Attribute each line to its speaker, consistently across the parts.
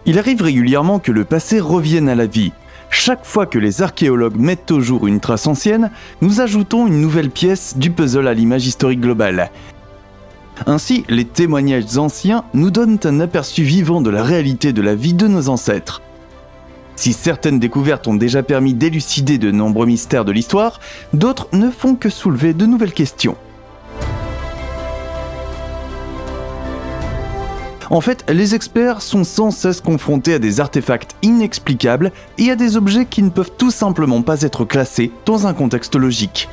Speaker 1: Il arrive régulièrement que le passé revienne à la vie. Chaque fois que les archéologues mettent au jour une trace ancienne, nous ajoutons une nouvelle pièce du puzzle à l'image historique globale. Ainsi, les témoignages anciens nous donnent un aperçu vivant de la réalité de la vie de nos ancêtres. Si certaines découvertes ont déjà permis d'élucider de nombreux mystères de l'histoire, d'autres ne font que soulever de nouvelles questions. En fait, les experts sont sans cesse confrontés à des artefacts inexplicables et à des objets qui ne peuvent tout simplement pas être classés dans un contexte logique.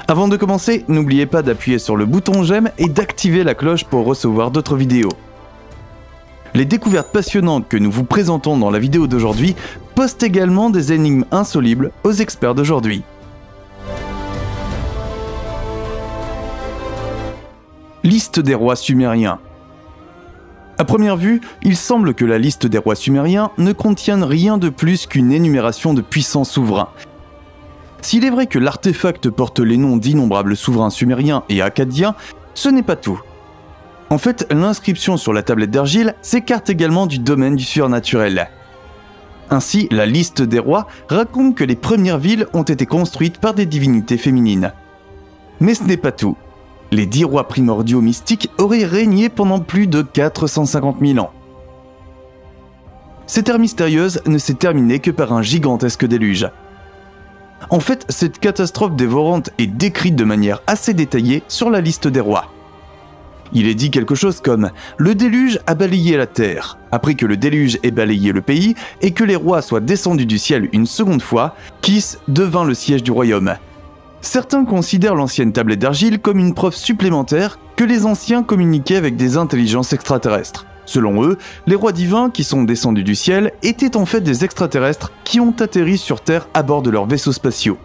Speaker 1: Avant de commencer, n'oubliez pas d'appuyer sur le bouton j'aime et d'activer la cloche pour recevoir d'autres vidéos. Les découvertes passionnantes que nous vous présentons dans la vidéo d'aujourd'hui posent également des énigmes insolubles aux experts d'aujourd'hui. Liste des rois sumériens. À première vue, il semble que la liste des rois sumériens ne contienne rien de plus qu'une énumération de puissants souverains. S'il est vrai que l'artefact porte les noms d'innombrables souverains sumériens et akkadiens, ce n'est pas tout. En fait, l'inscription sur la tablette d'argile s'écarte également du domaine du surnaturel. Ainsi, la liste des rois raconte que les premières villes ont été construites par des divinités féminines. Mais ce n'est pas tout. Les 10 rois primordiaux mystiques auraient régné pendant plus de 450 000 ans. Cette ère mystérieuse ne s'est terminée que par un gigantesque déluge. En fait, cette catastrophe dévorante est décrite de manière assez détaillée sur la liste des rois. Il est dit quelque chose comme « Le déluge a balayé la terre. Après que le déluge ait balayé le pays et que les rois soient descendus du ciel une seconde fois, Kis devint le siège du royaume. » Certains considèrent l'ancienne tablette d'argile comme une preuve supplémentaire que les anciens communiquaient avec des intelligences extraterrestres. Selon eux, les rois divins qui sont descendus du ciel étaient en fait des extraterrestres qui ont atterri sur Terre à bord de leurs vaisseaux spatiaux.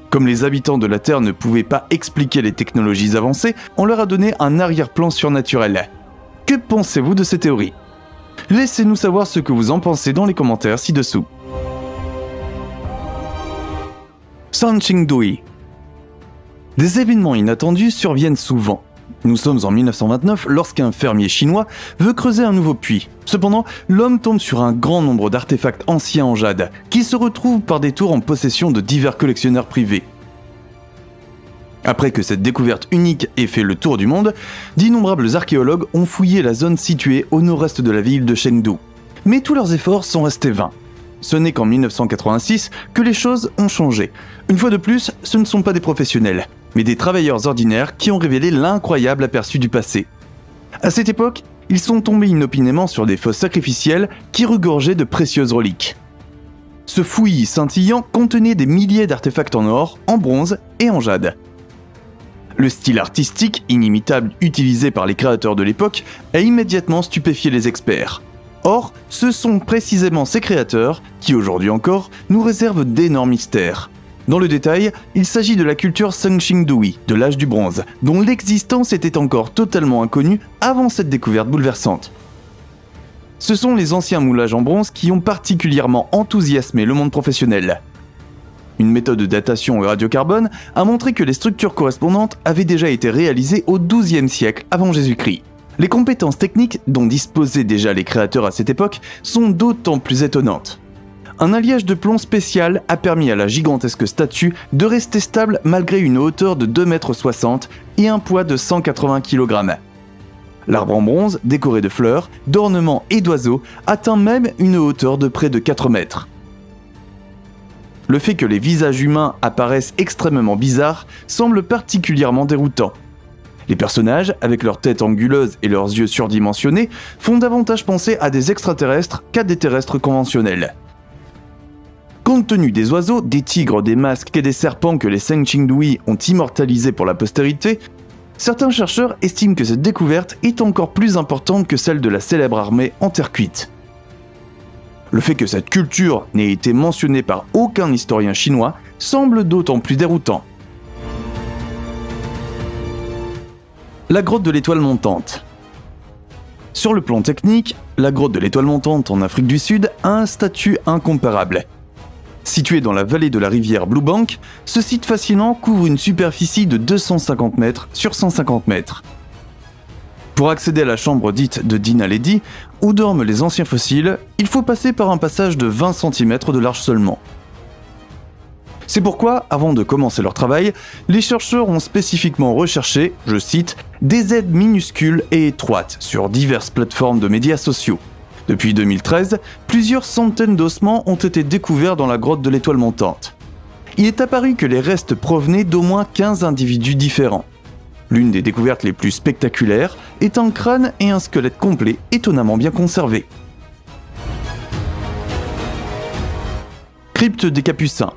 Speaker 1: Comme les habitants de la Terre ne pouvaient pas expliquer les technologies avancées, on leur a donné un arrière-plan surnaturel. Que pensez-vous de ces théories? Laissez-nous savoir ce que vous en pensez dans les commentaires ci-dessous. Sanxingdui. Des événements inattendus surviennent souvent. Nous sommes en 1929 lorsqu'un fermier chinois veut creuser un nouveau puits. Cependant, l'homme tombe sur un grand nombre d'artefacts anciens en jade, qui se retrouvent par détour en possession de divers collectionneurs privés. Après que cette découverte unique ait fait le tour du monde, d'innombrables archéologues ont fouillé la zone située au nord-est de la ville de Chengdu. Mais tous leurs efforts sont restés vains. Ce n'est qu'en 1986 que les choses ont changé. Une fois de plus, ce ne sont pas des professionnels, mais des travailleurs ordinaires qui ont révélé l'incroyable aperçu du passé. À cette époque, ils sont tombés inopinément sur des fosses sacrificielles qui regorgeaient de précieuses reliques. Ce fouillis scintillant contenait des milliers d'artefacts en or, en bronze et en jade. Le style artistique inimitable utilisé par les créateurs de l'époque a immédiatement stupéfié les experts. Or, ce sont précisément ces créateurs qui, aujourd'hui encore, nous réservent d'énormes mystères. Dans le détail, il s'agit de la culture Sanxingdui, de l'âge du bronze, dont l'existence était encore totalement inconnue avant cette découverte bouleversante. Ce sont les anciens moulages en bronze qui ont particulièrement enthousiasmé le monde professionnel. Une méthode de datation au radiocarbone a montré que les structures correspondantes avaient déjà été réalisées au XIIe siècle avant Jésus-Christ. Les compétences techniques dont disposaient déjà les créateurs à cette époque sont d'autant plus étonnantes. Un alliage de plomb spécial a permis à la gigantesque statue de rester stable malgré une hauteur de 2,60 m et un poids de 180 kg. L'arbre en bronze, décoré de fleurs, d'ornements et d'oiseaux, atteint même une hauteur de près de 4 mètres. Le fait que les visages humains apparaissent extrêmement bizarres semble particulièrement déroutant. Les personnages, avec leur tête anguleuse et leurs yeux surdimensionnés, font davantage penser à des extraterrestres qu'à des terrestres conventionnels. Compte tenu des oiseaux, des tigres, des masques et des serpents que les Sanxingdui ont immortalisés pour la postérité, certains chercheurs estiment que cette découverte est encore plus importante que celle de la célèbre armée en terre cuite. Le fait que cette culture n'ait été mentionnée par aucun historien chinois semble d'autant plus déroutant. La grotte de l'étoile montante. Sur le plan technique, la grotte de l'étoile montante en Afrique du Sud a un statut incomparable. Situé dans la vallée de la rivière Blue Bank, ce site fascinant couvre une superficie de 250 mètres sur 150 mètres. Pour accéder à la chambre dite de Dinaledi, où dorment les anciens fossiles, il faut passer par un passage de 20 cm de large seulement. C'est pourquoi, avant de commencer leur travail, les chercheurs ont spécifiquement recherché, je cite, des aides minuscules et étroites sur diverses plateformes de médias sociaux. Depuis 2013, plusieurs centaines d'ossements ont été découverts dans la grotte de l'Étoile montante. Il est apparu que les restes provenaient d'au moins 15 individus différents. L'une des découvertes les plus spectaculaires est un crâne et un squelette complet étonnamment bien conservés. Crypte des Capucins.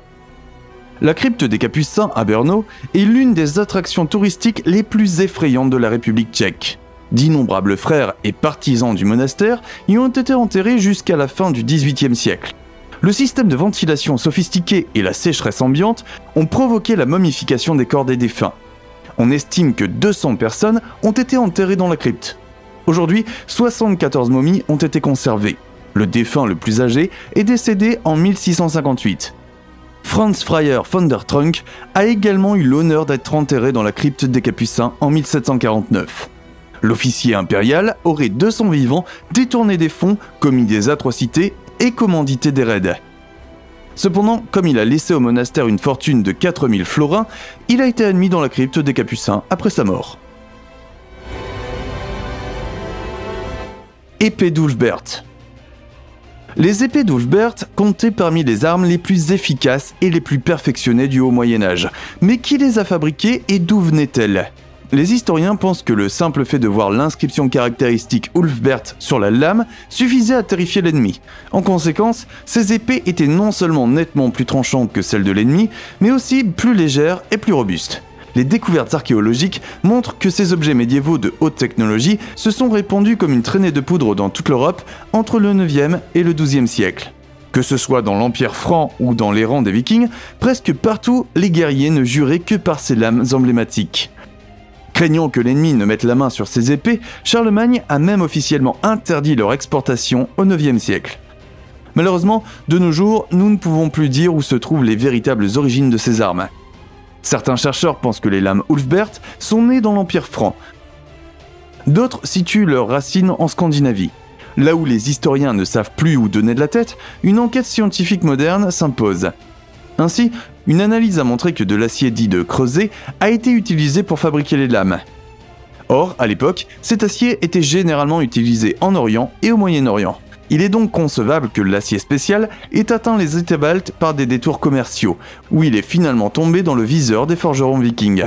Speaker 1: La crypte des Capucins à Brno est l'une des attractions touristiques les plus effrayantes de la République tchèque. D'innombrables frères et partisans du monastère y ont été enterrés jusqu'à la fin du XVIIIe siècle. Le système de ventilation sophistiqué et la sécheresse ambiante ont provoqué la momification des corps des défunts. On estime que 200 personnes ont été enterrées dans la crypte. Aujourd'hui, 74 momies ont été conservées. Le défunt le plus âgé est décédé en 1658. Franz Freier von der Trunk a également eu l'honneur d'être enterré dans la crypte des Capucins en 1749. L'officier impérial aurait de son vivant détourné des fonds, commis des atrocités et commandité des raids. Cependant, comme il a laissé au monastère une fortune de 4000 florins, il a été admis dans la crypte des Capucins après sa mort. Épée d'Ulfbert. Les épées d'Ulfbert comptaient parmi les armes les plus efficaces et les plus perfectionnées du Haut Moyen-Âge. Mais qui les a fabriquées et d'où venaient-elles ? Les historiens pensent que le simple fait de voir l'inscription caractéristique Ulfbert sur la lame suffisait à terrifier l'ennemi. En conséquence, ces épées étaient non seulement nettement plus tranchantes que celles de l'ennemi, mais aussi plus légères et plus robustes. Les découvertes archéologiques montrent que ces objets médiévaux de haute technologie se sont répandus comme une traînée de poudre dans toute l'Europe entre le 9e et le 12e siècle. Que ce soit dans l'Empire franc ou dans les rangs des Vikings, presque partout, les guerriers ne juraient que par ces lames emblématiques. Craignant que l'ennemi ne mette la main sur ces épées, Charlemagne a même officiellement interdit leur exportation au 9e siècle. Malheureusement, de nos jours, nous ne pouvons plus dire où se trouvent les véritables origines de ces armes. Certains chercheurs pensent que les lames Ulfbert sont nées dans l'Empire franc. D'autres situent leurs racines en Scandinavie. Là où les historiens ne savent plus où donner de la tête, une enquête scientifique moderne s'impose. Ainsi, une analyse a montré que de l'acier dit de creuset a été utilisé pour fabriquer les lames. Or, à l'époque, cet acier était généralement utilisé en Orient et au Moyen-Orient. Il est donc concevable que l'acier spécial ait atteint les États baltes par des détours commerciaux, où il est finalement tombé dans le viseur des forgerons vikings.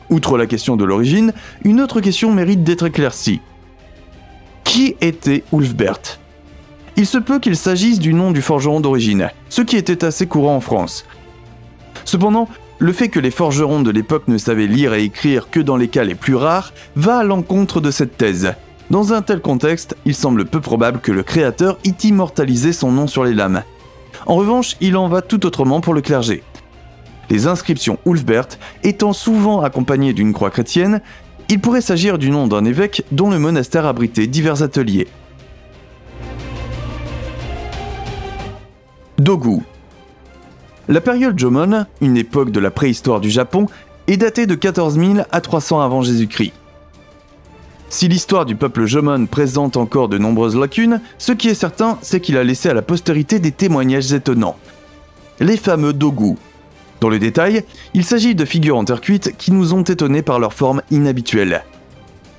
Speaker 1: Outre la question de l'origine, une autre question mérite d'être éclaircie. Qui était Ulfbert ? Il se peut qu'il s'agisse du nom du forgeron d'origine, ce qui était assez courant en France. Cependant, le fait que les forgerons de l'époque ne savaient lire et écrire que dans les cas les plus rares va à l'encontre de cette thèse. Dans un tel contexte, il semble peu probable que le créateur ait immortalisé son nom sur les lames. En revanche, il en va tout autrement pour le clergé. Les inscriptions Ulfbert étant souvent accompagnées d'une croix chrétienne, il pourrait s'agir du nom d'un évêque dont le monastère abritait divers ateliers. Dogu. La période Jomon, une époque de la préhistoire du Japon, est datée de 14 000 à 300 avant Jésus-Christ. Si l'histoire du peuple Jomon présente encore de nombreuses lacunes, ce qui est certain, c'est qu'il a laissé à la postérité des témoignages étonnants. Les fameux Dogu. Dans le détail, il s'agit de figures en terre cuite qui nous ont étonnés par leur forme inhabituelle.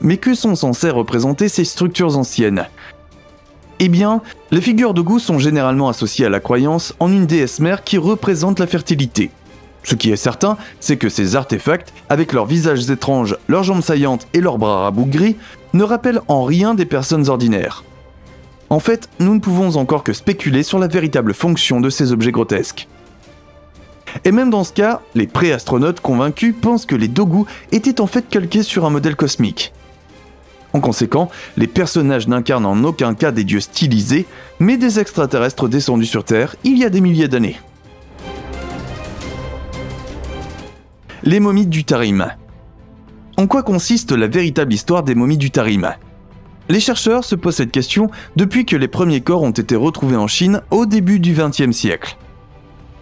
Speaker 1: Mais que sont censées représenter ces structures anciennes ? Eh bien, les figures Dogu sont généralement associées à la croyance en une déesse mère qui représente la fertilité. Ce qui est certain, c'est que ces artefacts, avec leurs visages étranges, leurs jambes saillantes et leurs bras rabougris, ne rappellent en rien des personnes ordinaires. En fait, nous ne pouvons encore que spéculer sur la véritable fonction de ces objets grotesques. Et même dans ce cas, les pré-astronautes convaincus pensent que les Dogu étaient en fait calqués sur un modèle cosmique. En conséquent, les personnages n'incarnent en aucun cas des dieux stylisés, mais des extraterrestres descendus sur Terre il y a des milliers d'années. Les momies du Tarim. En quoi consiste la véritable histoire des momies du Tarim ? Les chercheurs se posent cette question depuis que les premiers corps ont été retrouvés en Chine au début du XXe siècle.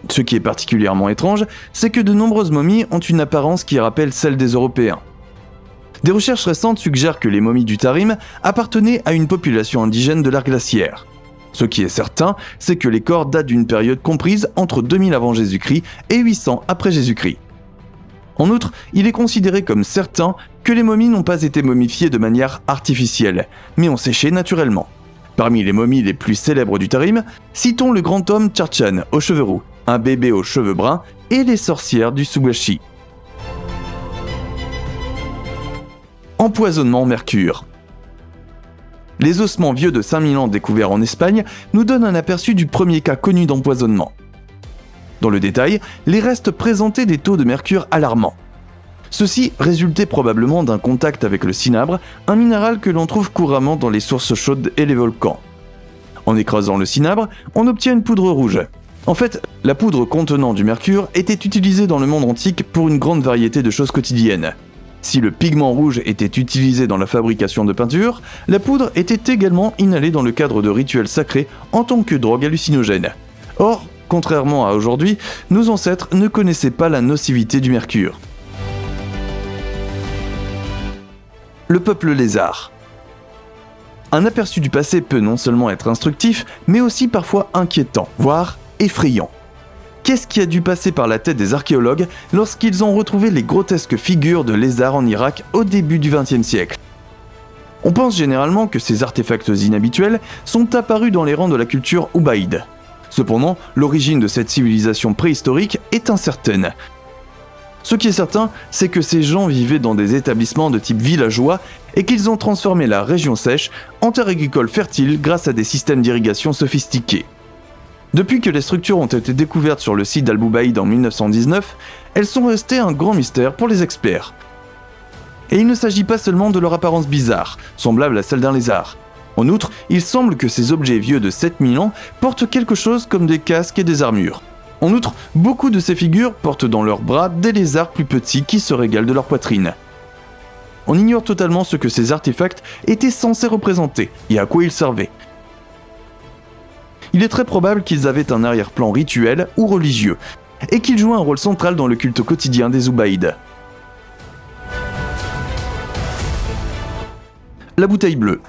Speaker 1: Ce qui est particulièrement étrange, c'est que de nombreuses momies ont une apparence qui rappelle celle des Européens. Des recherches récentes suggèrent que les momies du Tarim appartenaient à une population indigène de l'ère glaciaire. Ce qui est certain, c'est que les corps datent d'une période comprise entre 2000 avant Jésus-Christ et 800 après Jésus-Christ. En outre, il est considéré comme certain que les momies n'ont pas été momifiées de manière artificielle, mais ont séché naturellement. Parmi les momies les plus célèbres du Tarim, citons le grand homme Tchartchan aux cheveux roux, un bébé aux cheveux bruns et les sorcières du Sugashi. Empoisonnement au mercure. Les ossements vieux de 5000 ans découverts en Espagne nous donnent un aperçu du premier cas connu d'empoisonnement. Dans le détail, les restes présentaient des taux de mercure alarmants. Ceci résultait probablement d'un contact avec le cinabre, un minéral que l'on trouve couramment dans les sources chaudes et les volcans. En écrasant le cinabre, on obtient une poudre rouge. En fait, la poudre contenant du mercure était utilisée dans le monde antique pour une grande variété de choses quotidiennes. Si le pigment rouge était utilisé dans la fabrication de peinture, la poudre était également inhalée dans le cadre de rituels sacrés en tant que drogue hallucinogène. Or, contrairement à aujourd'hui, nos ancêtres ne connaissaient pas la nocivité du mercure. Le peuple lézard. Un aperçu du passé peut non seulement être instructif, mais aussi parfois inquiétant, voire effrayant. Qu'est-ce qui a dû passer par la tête des archéologues lorsqu'ils ont retrouvé les grotesques figures de lézards en Irak au début du XXe siècle? On pense généralement que ces artefacts inhabituels sont apparus dans les rangs de la culture Ubaïde. Cependant, l'origine de cette civilisation préhistorique est incertaine. Ce qui est certain, c'est que ces gens vivaient dans des établissements de type villageois et qu'ils ont transformé la région sèche en terre agricole fertile grâce à des systèmes d'irrigation sophistiqués. Depuis que les structures ont été découvertes sur le site d'Al-Boubaïd en 1919, elles sont restées un grand mystère pour les experts. Et il ne s'agit pas seulement de leur apparence bizarre, semblable à celle d'un lézard. En outre, il semble que ces objets vieux de 7000 ans portent quelque chose comme des casques et des armures. En outre, beaucoup de ces figures portent dans leurs bras des lézards plus petits qui se régalent de leur poitrine. On ignore totalement ce que ces artefacts étaient censés représenter et à quoi ils servaient. Il est très probable qu'ils avaient un arrière-plan rituel ou religieux, et qu'ils jouaient un rôle central dans le culte quotidien des Ubaïdes. La bouteille bleue.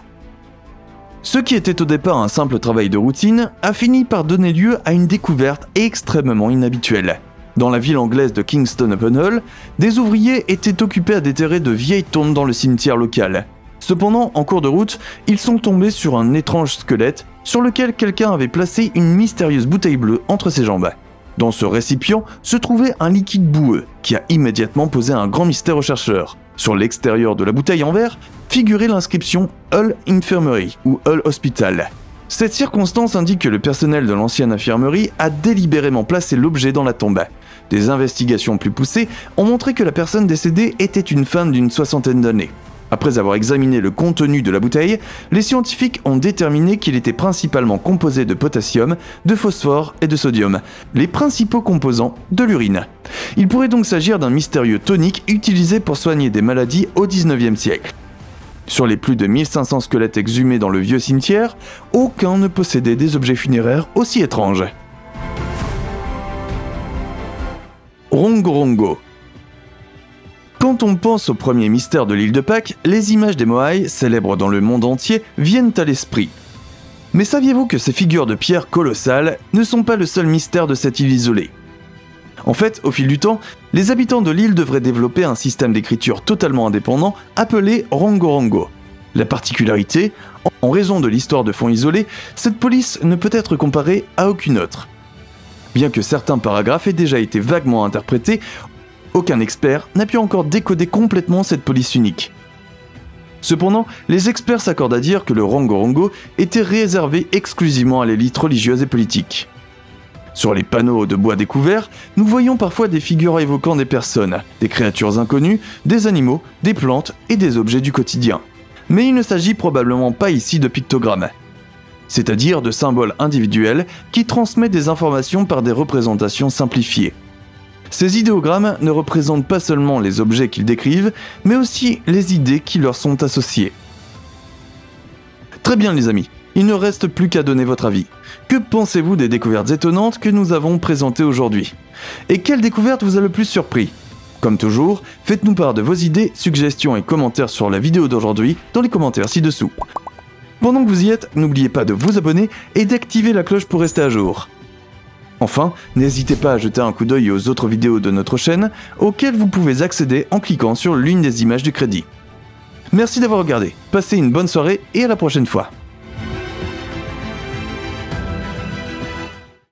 Speaker 1: Ce qui était au départ un simple travail de routine a fini par donner lieu à une découverte extrêmement inhabituelle. Dans la ville anglaise de Kingston-upon-Hull, des ouvriers étaient occupés à déterrer de vieilles tombes dans le cimetière local. Cependant, en cours de route, ils sont tombés sur un étrange squelette sur lequel quelqu'un avait placé une mystérieuse bouteille bleue entre ses jambes. Dans ce récipient se trouvait un liquide boueux qui a immédiatement posé un grand mystère aux chercheurs. Sur l'extérieur de la bouteille en verre figurait l'inscription Hull Infirmary ou Hull Hospital. Cette circonstance indique que le personnel de l'ancienne infirmerie a délibérément placé l'objet dans la tombe. Des investigations plus poussées ont montré que la personne décédée était une femme d'une 60aine d'années. Après avoir examiné le contenu de la bouteille, les scientifiques ont déterminé qu'il était principalement composé de potassium, de phosphore et de sodium, les principaux composants de l'urine. Il pourrait donc s'agir d'un mystérieux tonique utilisé pour soigner des maladies au XIXe siècle. Sur les plus de 1500 squelettes exhumés dans le vieux cimetière, aucun ne possédait des objets funéraires aussi étranges. Rongorongo. Quand on pense au premier mystère de l'île de Pâques, les images des Moai, célèbres dans le monde entier, viennent à l'esprit. Mais saviez-vous que ces figures de pierre colossales ne sont pas le seul mystère de cette île isolée? En fait, au fil du temps, les habitants de l'île devraient développer un système d'écriture totalement indépendant appelé Rongorongo. La particularité, en raison de l'histoire de fond isolé, cette police ne peut être comparée à aucune autre. Bien que certains paragraphes aient déjà été vaguement interprétés, aucun expert n'a pu encore décoder complètement cette police unique. Cependant, les experts s'accordent à dire que le Rongorongo était réservé exclusivement à l'élite religieuse et politique. Sur les panneaux de bois découverts, nous voyons parfois des figures évoquant des personnes, des créatures inconnues, des animaux, des plantes et des objets du quotidien. Mais il ne s'agit probablement pas ici de pictogrammes, c'est-à-dire de symboles individuels qui transmettent des informations par des représentations simplifiées. Ces idéogrammes ne représentent pas seulement les objets qu'ils décrivent, mais aussi les idées qui leur sont associées. Très bien les amis, il ne reste plus qu'à donner votre avis. Que pensez-vous des découvertes étonnantes que nous avons présentées aujourd'hui? Et quelle découverte vous a le plus surpris? Comme toujours, faites-nous part de vos idées, suggestions et commentaires sur la vidéo d'aujourd'hui dans les commentaires ci-dessous. Pendant que vous y êtes, n'oubliez pas de vous abonner et d'activer la cloche pour rester à jour. Enfin, n'hésitez pas à jeter un coup d'œil aux autres vidéos de notre chaîne, auxquelles vous pouvez accéder en cliquant sur l'une des images du crédit. Merci d'avoir regardé, passez une bonne soirée et à la prochaine fois.